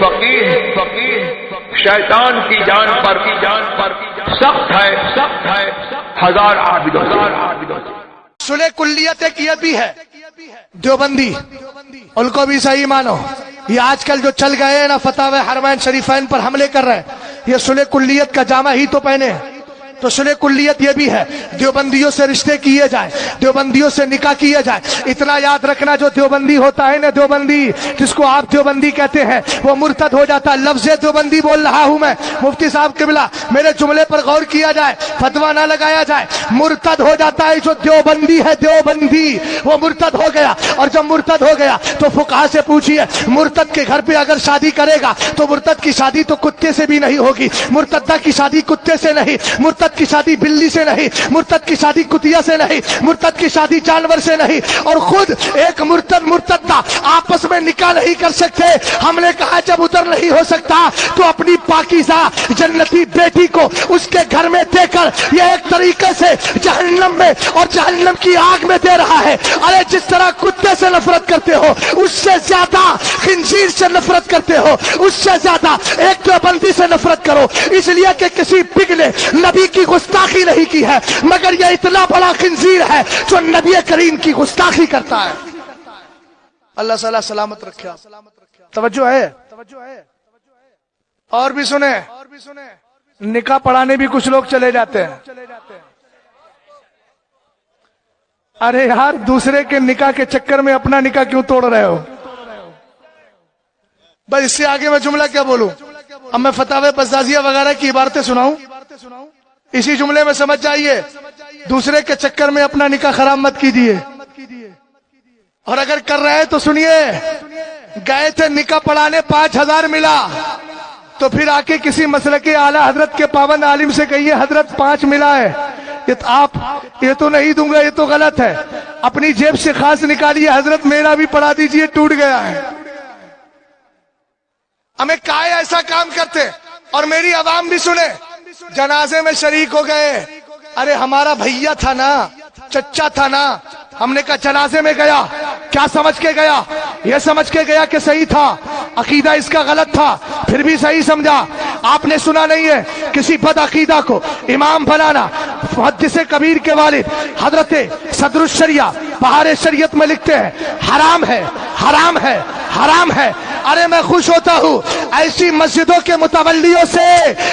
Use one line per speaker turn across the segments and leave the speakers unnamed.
فقیر شیطان کی جان پر سخت ہے ہزار عابدوں سے.
صلح کلیت ایک یہ بھی ہے دیوبندی، ان کو بھی صحیح مانو. یہ آج کل جو چل گئے ہیں نا فتاوی حرمین شریفین پر حملے کر رہے ہیں، یہ صلح کلیت کا جامہ ہی تو پہنے ہیں. تو صلح کلیت یہ بھی ہے دیوبندیوں سے رشتے کیے جائیں، دیوبندیوں سے نکاح کیے جائیں. اتنا یاد رکھنا جو دیوبندی ہوتا ہے نا، دیوبندی جس کو آپ دیوبندی کہتے ہیں، وہ مرتد ہو جاتا ہے. لفظ دیوبندی بول رہا ہوں میں. مفتی صاحب قبلہ میرے جملے پر غور کیا جائے، فتویٰ نہ لگایا جائے. مرتد ہو جاتا ہے جو دیوبندی ہے، دیوبندی وہ مرتد ہو گیا. اور جب مرتد ہو گیا تو فقہا سے پوچھئے، مرتد کے گھر پہ اگر شادی کرے گا تو مرتد کی شادی تو کتے سے بھی نہیں ہوگی، مرتدہ کی شادی کتے سے نہیں، مرتد کی شادی بلی سے نہیں، مرتد کی شادی کتیا سے نہیں، مرتد کی شادی جانور سے نہیں. اور خود ایک مرتدہ آپس میں نکاح نہیں کر سکتے. ہم نے کہا جب ادھر نہیں ہو سکتا تو اپنی پاکیزہ جنتی بیٹی کو اس کے گھر میں دے کر یہ ایک طریقے سے جہنم میں اور جہنم کی آگ میں دے رہا ہے. ارے جس طرح کتے سے نفرت کرتے ہو اس سے زیادہ خنزیر سے نفرت کرتے ہو، اس سے زیادہ ایک دیوبندی سے نفرت کرو. اس لیے کہ کسی پگ نے نبی کی گستاخی نہیں کی ہے، مگر یہ اتنا بڑا خنزیر ہے جو نبی کریم کی گستاخی کرتا ہے. اللہ صلی اللہ سلامت رکھے. توجہ ہے. اور بھی سنیں، نکاح پڑھانے بھی کچھ لوگ چلے جاتے ہیں. ارے یار دوسرے کے نکاح کے چکر میں اپنا نکاح کیوں توڑ رہے ہو؟ بس اس سے آگے میں جملہ کیا بولوں؟ اب میں فتاوی بزازیہ وغیرہ کی عبارتیں سناؤں؟ اسی جملے میں سمجھ جائیے، دوسرے کے چکر میں اپنا نکاح خراب مت کیجیے. اور اگر کر رہے ہیں تو سنیے، گئے تھے نکاح پڑھانے 5,000 ملا، تو پھر آ کے کسی مسلک اعلیٰ حضرت کے پابند عالم سے کہیے حضرت 5 ملا ہے، یہ تو نہیں دوں گا، یہ تو غلط ہے. اپنی جیب سے خاص نکالیے حضرت میرا بھی پڑھا دیجئے، ٹوٹ گیا ہے. ہمیں کائے ایسا کام کرتے. اور میری عوام بھی سنے، جنازے میں شریک ہو گئے. ارے ہمارا بھیا تھا نا، چچا تھا نا. ہم نے کہا جنازے میں گیا، کیا سمجھ کے گیا؟ یہ سمجھ کے گیا کہ صحیح تھا، عقیدہ اس کا غلط تھا، پھر بھی صحیح سمجھا. آپ نے سنا نہیں ہے کسی بد عقیدہ کو امام بنانا؟ محدث کبیر کے والد حضرت صدر الشریعہ بہار شریعت میں لکھتے ہیں حرام ہے، حرام ہے، حرام ہے. ارے میں خوش ہوتا ہوں ایسی مسجدوں کے متولیوں سے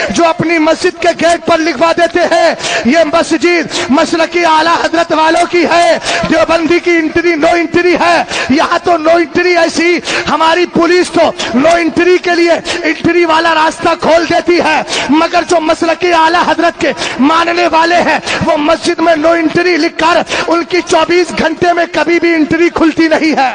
جو اپنی مسجد کے گیٹ پر لکھوا دیتے ہیں یہ مسجد مسلکی اعلیٰ حضرت والوں کی ہے، دیوبندی کی انٹری نو انٹری ہے. یہاں تو نو انٹری ایسی، ہماری پولیس تو نو انٹری کے لیے انٹری والا راستہ کھول دیتی ہے، مگر جو مسلکی اعلیٰ حضرت کے ماننے والے ہیں وہ مسجد میں نو انٹری لکھ کر ان کی 24 گھنٹے میں کبھی بھی انٹری کھلتی نہیں ہے.